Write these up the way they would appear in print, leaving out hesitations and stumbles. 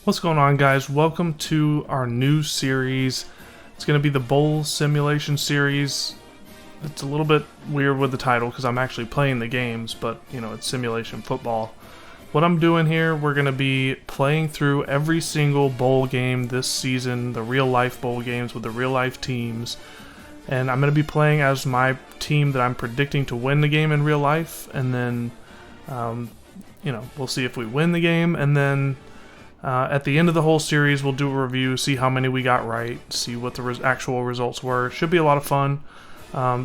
What's going on, guys? Welcome to our new series. It's going to be the bowl simulation series. It's a little bit weird with the title because I'm actually playing the games, but you know, it's simulation football. What I'm doing here, we're going to be playing through every single bowl game this season, the real life bowl games with the real life teams. And I'm going to be playing as my team that I'm predicting to win the game in real life, and then we'll see if we win the game, and then at the end of the whole series, we'll do a review, see how many we got right, see what the actual results were. Should be a lot of fun.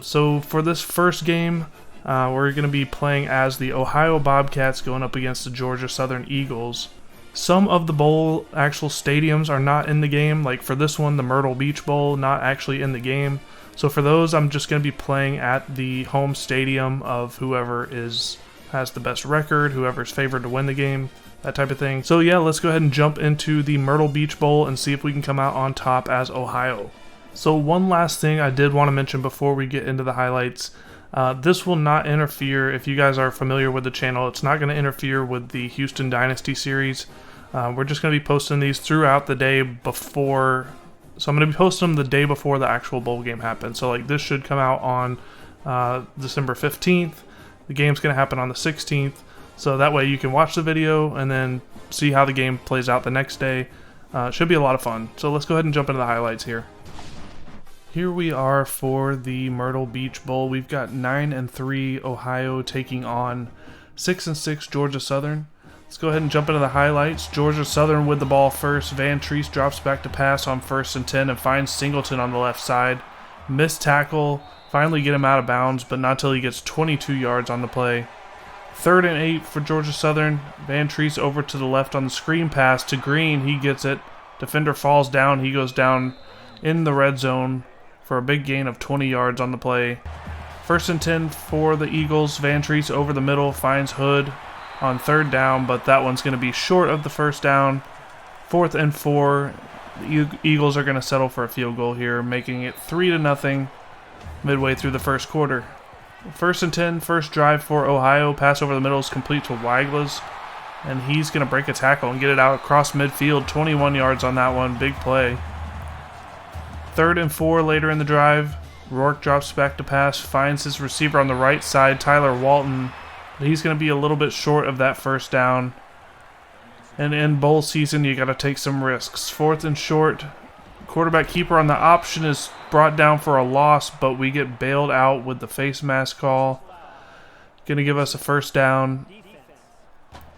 So for this first game, we're going to be playing as the Ohio Bobcats going up against the Georgia Southern Eagles. Some of the bowl actual stadiums are not in the game. Like for this one, the Myrtle Beach Bowl, not actually in the game. So for those, I'm just going to be playing at the home stadium of whoever has the best record, whoever's favored to win the game, that type of thing. So yeah, let's go ahead and jump into the Myrtle Beach Bowl and see if we can come out on top as Ohio. So one last thing I did want to mention before we get into the highlights. This will not interfere, if you guys are familiar with the channel, it's not going to interfere with the Houston Dynasty series. We're just going to be posting these throughout the day before. So I'm going to be posting them the day before the actual bowl game happens. So like this should come out on December 15th. The game's going to happen on the 16th. So that way you can watch the video and then see how the game plays out the next day. Should be a lot of fun. So let's go ahead and jump into the highlights here. Here we are for the Myrtle Beach Bowl. We've got 9-3 Ohio taking on 6-6 Georgia Southern. Let's go ahead and jump into the highlights. Georgia Southern with the ball first. Van Treese drops back to pass on 1st and 10 and finds Singleton on the left side. Missed tackle. Finally get him out of bounds, but not till he gets 22 yards on the play. 3rd and 8 for Georgia Southern. Van Treese over to the left on the screen pass to Green. He gets it. Defender falls down. He goes down in the red zone for a big gain of 20 yards on the play. 1st and 10 for the Eagles. Van Treese over the middle finds Hood on 3rd down, but that one's going to be short of the 1st down. 4th and 4. The Eagles are going to settle for a field goal here, making it 3-0 midway through the first quarter. 1st and 10, first drive for Ohio. Pass over the middle is complete to Weiglas, and he's going to break a tackle and get it out across midfield. 21 yards on that one. Big play. 3rd and 4 later in the drive. Rourke drops back to pass, finds his receiver on the right side, Tyler Walton. He's going to be a little bit short of that 1st down. And in bowl season, you got to take some risks. 4th and short. Quarterback keeper on the option is brought down for a loss, but we get bailed out with the face mask call. Going to give us a 1st down.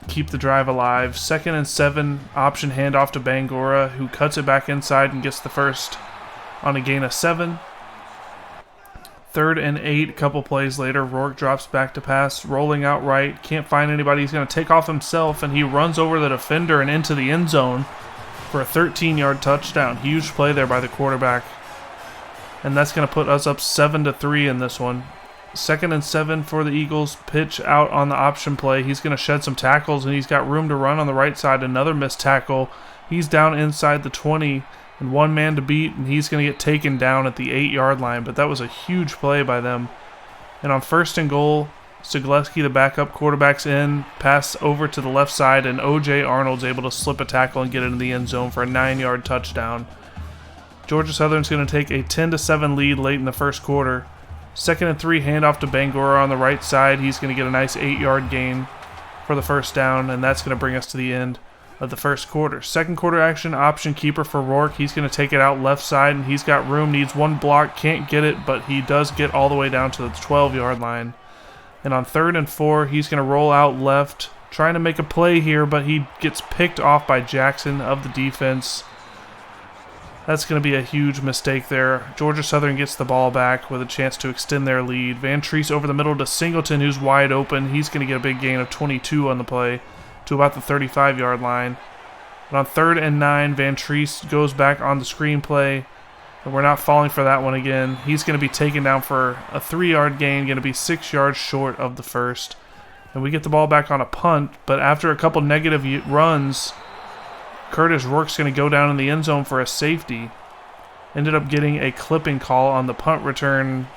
Keep the drive alive. 2nd and 7. Option handoff to Bangura, who cuts it back inside and gets the 1st on a gain of 7. 3rd and 8, a couple plays later, Rourke drops back to pass, rolling out right, can't find anybody, he's going to take off himself, and he runs over the defender and into the end zone for a 13-yard touchdown. Huge play there by the quarterback, and that's going to put us up 7-3 in this one. 2nd and 7 for the Eagles, pitch out on the option play, he's going to shed some tackles, and he's got room to run on the right side, another missed tackle, he's down inside the 20, and one man to beat, and he's going to get taken down at the 8-yard line. But that was a huge play by them. And on 1st and goal, Sigleski, the backup quarterback's in, pass over to the left side, and O.J. Arnold's able to slip a tackle and get into the end zone for a 9-yard touchdown. Georgia Southern's going to take a 10-7 lead late in the first quarter. 2nd and 3, handoff to Bangura on the right side. He's going to get a nice 8-yard gain for the 1st down, and that's going to bring us to the end of the first quarter. Second quarter action, option keeper for Rourke. He's going to take it out left side, and he's got room, needs one block, can't get it, but he does get all the way down to the 12-yard line. And on 3rd and 4, he's going to roll out left, trying to make a play here, but he gets picked off by Jackson of the defense. That's going to be a huge mistake there. Georgia Southern gets the ball back with a chance to extend their lead. Van Treese over the middle to Singleton, who's wide open. He's going to get a big gain of 22 on the play to about the 35-yard line. And on 3rd and 9, Van Treese goes back on the screenplay, and we're not falling for that one again. He's going to be taken down for a 3-yard gain, going to be 6 yards short of the 1st. And we get the ball back on a punt, but after a couple negative runs, Curtis Rourke's going to go down in the end zone for a safety. Ended up getting a clipping call on the punt return,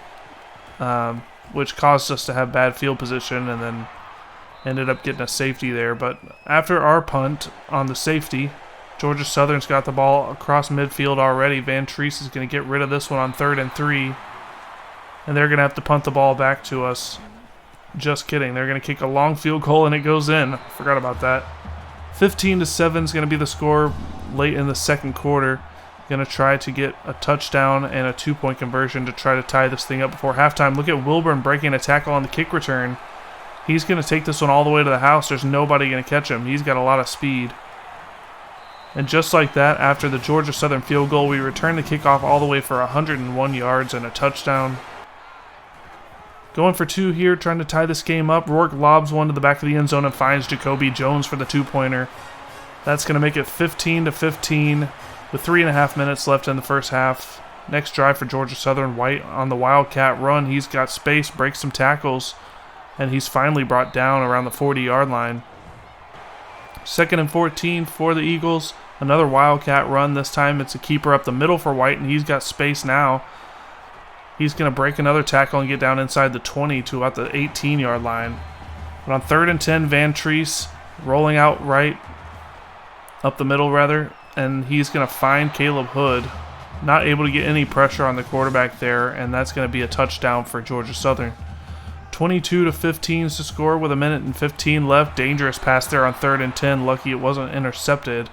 which caused us to have bad field position, and then ended up getting a safety there. But after our punt on the safety, Georgia Southern's got the ball across midfield already. Van Treese is going to get rid of this one on 3rd and 3. And they're going to have to punt the ball back to us. Just kidding. They're going to kick a long field goal and it goes in. Forgot about that. 15-7 is going to be the score late in the second quarter. Going to try to get a touchdown and a 2-point conversion to try to tie this thing up before halftime. Look at Wilburn breaking a tackle on the kick return. He's going to take this one all the way to the house. There's nobody going to catch him. He's got a lot of speed. And just like that, after the Georgia Southern field goal, we return the kickoff all the way for 101 yards and a touchdown. Going for 2 here, trying to tie this game up. Rourke lobs one to the back of the end zone and finds Jacoby Jones for the 2-pointer. That's going to make it 15-15 with 3.5 minutes left in the first half. Next drive for Georgia Southern, White on the Wildcat run. He's got space, breaks some tackles, and he's finally brought down around the 40-yard line. 2nd and 14 for the Eagles. Another Wildcat run. This time it's a keeper up the middle for White, and he's got space now. He's going to break another tackle and get down inside the 20 to about the 18-yard line. But on 3rd and 10, Van Treese rolling out right, up the middle rather, and he's going to find Caleb Hood. Not able to get any pressure on the quarterback there, and that's going to be a touchdown for Georgia Southern. 22-15 is the score with 1:15 left. Dangerous pass there on 3rd and 10. Lucky it wasn't intercepted.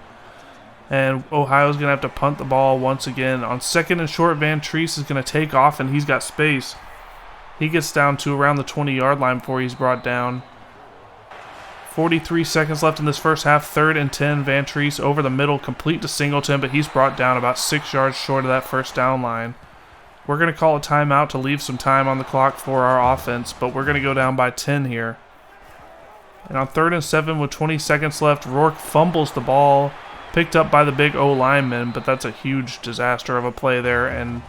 And Ohio's going to have to punt the ball once again. On 2nd and short, Van Treese is going to take off, and he's got space. He gets down to around the 20-yard line before he's brought down. 43 seconds left in this first half. 3rd and 10, Van Treese over the middle, complete to Singleton, but he's brought down about 6 yards short of that first down line. We're going to call a timeout to leave some time on the clock for our offense, but we're going to go down by 10 here. And on 3rd and 7 with 20 seconds left, Rourke fumbles the ball. Picked up by the big O lineman, but that's a huge disaster of a play there. And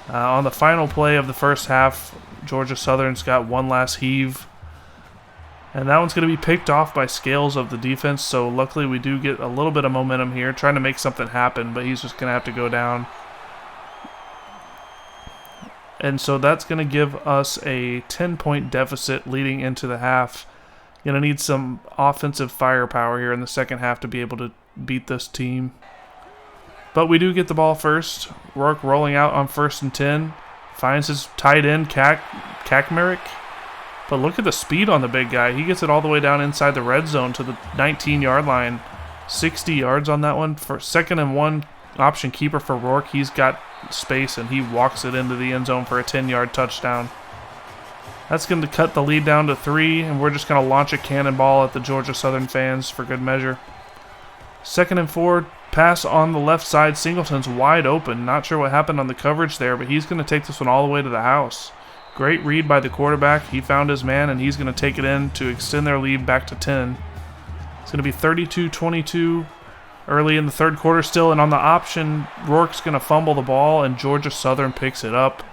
on the final play of the first half, Georgia Southern's got one last heave. And that one's going to be picked off by Scales of the defense, so luckily we do get a little bit of momentum here, trying to make something happen, but he's just going to have to go down. And so that's going to give us a 10-point deficit leading into the half. Going to need some offensive firepower here in the second half to be able to beat this team. But we do get the ball first. Rourke rolling out on 1st and 10. Finds his tight end, Kakmerick. But look at the speed on the big guy. He gets it all the way down inside the red zone to the 19-yard line. 60 yards on that one. For 2nd and 1, option keeper for Rourke. He's got space, and he walks it into the end zone for a 10-yard touchdown. That's going to cut the lead down to 3, and we're just going to launch a cannonball at the Georgia Southern fans for good measure. 2nd and 4, pass on the left side. Singleton's wide open. Not sure what happened on the coverage there, but he's going to take this one all the way to the house. Great read by the quarterback. He found his man, and he's going to take it in to extend their lead back to 10. It's going to be 32-22 early in the third quarter still, and on the option, Rourke's going to fumble the ball, and Georgia Southern picks it up.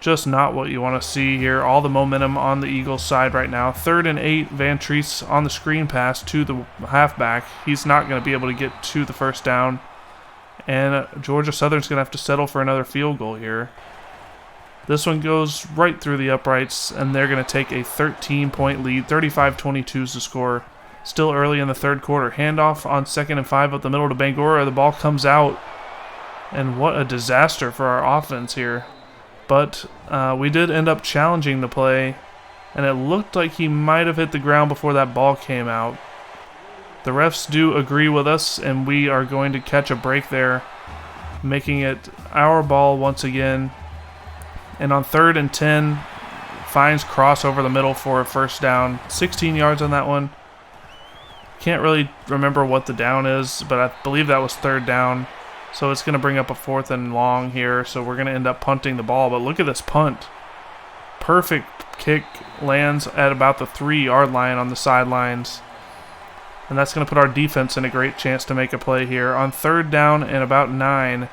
Just not what you want to see here. All the momentum on the Eagles side right now. 3rd and 8, Van Treese on the screen pass to the halfback. He's not going to be able to get to the first down. And Georgia Southern's going to have to settle for another field goal here. This one goes right through the uprights, and they're going to take a 13-point lead. 35-22 is the score. Still early in the third quarter. Handoff on 2nd and 5 up the middle to Bangura. The ball comes out. And what a disaster for our offense here. But we did end up challenging the play, and it looked like he might have hit the ground before that ball came out. The refs do agree with us, and we are going to catch a break there, making it our ball once again. And on 3rd and 10, finds cross over the middle for a first down. 16 yards on that one. Can't really remember what the down is, but I believe that was 3rd down. So it's going to bring up a 4th and long here, so we're going to end up punting the ball. But look at this punt. Perfect kick, lands at about the 3-yard line on the sidelines. And that's going to put our defense in a great chance to make a play here. On 3rd down and about 9,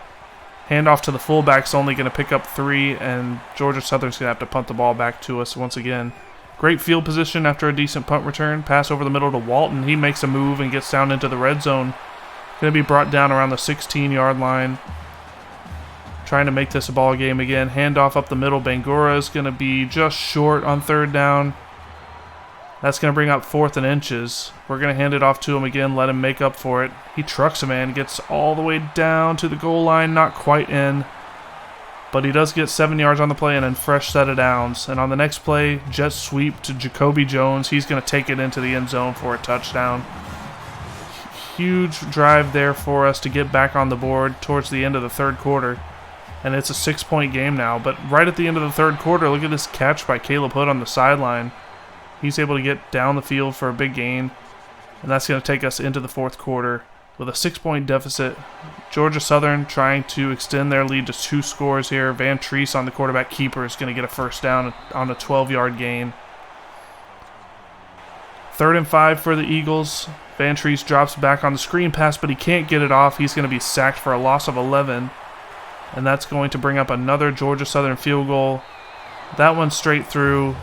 handoff to the fullback's only going to pick up 3, and Georgia Southern's going to have to punt the ball back to us once again. Great field position after a decent punt return. Pass over the middle to Walton. He makes a move and gets down into the red zone. Going to be brought down around the 16-yard line. Trying to make this a ball game again. Handoff up the middle. Bangura is going to be just short on 3rd down. That's going to bring up 4th and inches. We're going to hand it off to him again, let him make up for it. He trucks a man, gets all the way down to the goal line, not quite in. But he does get 7 yards on the play and then fresh set of downs. And on the next play, jet sweep to Jacoby Jones. He's going to take it into the end zone for a touchdown. Huge drive there for us to get back on the board towards the end of the 3rd quarter. And it's a 6-point game now. But right at the end of the 3rd quarter, look at this catch by Caleb Hood on the sideline. He's able to get down the field for a big gain. And that's going to take us into the 4th quarter with a 6-point deficit. Georgia Southern trying to extend their lead to 2 scores here. Van Treese on the quarterback keeper is going to get a first down on a 12-yard gain. 3rd and 5 for the Eagles. Van Treese drops back on the screen pass, but he can't get it off. He's going to be sacked for a loss of 11. And that's going to bring up another Georgia Southern field goal. That one straight through.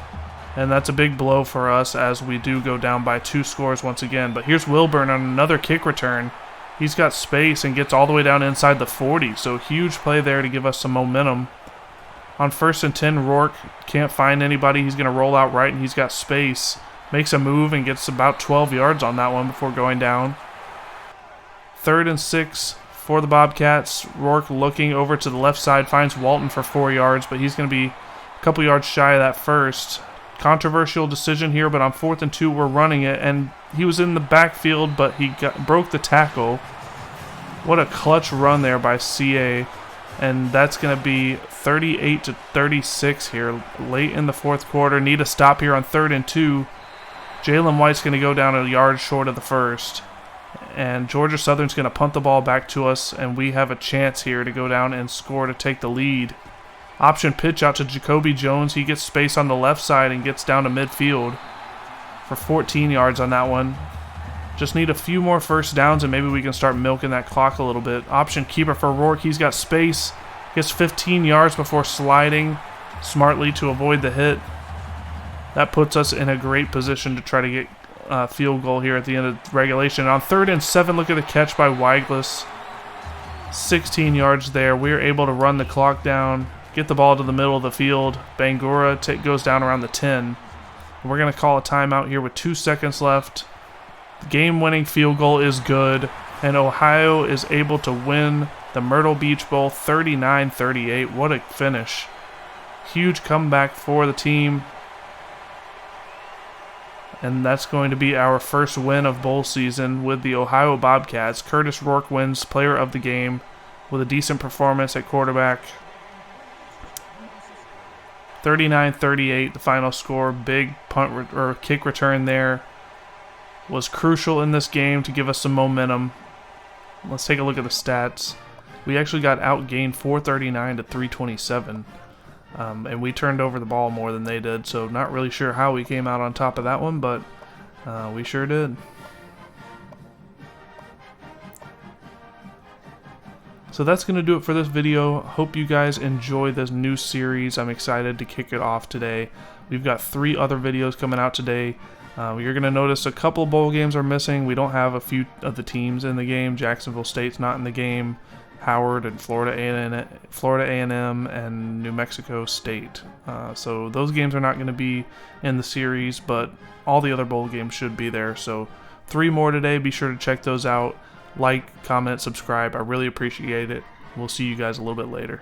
And that's a big blow for us as we do go down by 2 scores once again. But here's Wilburn on another kick return. He's got space and gets all the way down inside the 40. So huge play there to give us some momentum. On 1st and 10, Rourke can't find anybody. He's going to roll out right and he's got space. Makes a move and gets about 12 yards on that one before going down. 3rd and 6 for the Bobcats. Rourke looking over to the left side, finds Walton for 4 yards, but he's going to be a couple yards shy of that first. Controversial decision here, but on 4th and 2, we're running it, and he was in the backfield, but he broke the tackle. What a clutch run there by CA, and that's going to be 38-36 here late in the 4th quarter. Need a stop here on 3rd and 2. Jalen White's going to go down a yard short of the first, and Georgia Southern's going to punt the ball back to us, and we have a chance here to go down and score to take the lead. Option pitch out to Jacoby Jones. He gets space on the left side and gets down to midfield for 14 yards on that one. Just need a few more first downs and maybe we can start milking that clock a little bit. Option keeper for Rourke. He's got space. Gets 15 yards before sliding smartly to avoid the hit. That puts us in a great position to try to get a field goal here at the end of regulation. On 3rd and 7, look at the catch by Weiglis. 16 yards there. We're able to run the clock down. Get the ball to the middle of the field. Bangura goes down around the 10. We're going to call a timeout here with 2 seconds left. The game-winning field goal is good, and Ohio is able to win the Myrtle Beach Bowl 39-38. What a finish. Huge comeback for the team. And that's going to be our first win of bowl season with the Ohio Bobcats. Curtis Rourke wins player of the game with a decent performance at quarterback. 39-38, the final score. Big punt or kick return there was crucial in this game to give us some momentum. Let's take a look at the stats. We actually got outgained 439 to 327, and we turned over the ball more than they did. So not really sure how we came out on top of that one, but we sure did. So that's going to do it for this video. Hope you guys enjoy this new series. I'm excited to kick it off today. We've got 3 other videos coming out today. You're going to notice a couple bowl games are missing. We don't have a few of the teams in the game. Jacksonville State's not in the game. Howard and Florida A&M and New Mexico State. So those games are not going to be in the series, but all the other bowl games should be there. So 3 more today. Be sure to check those out. Like, comment, subscribe. I really appreciate it. We'll see you guys a little bit later.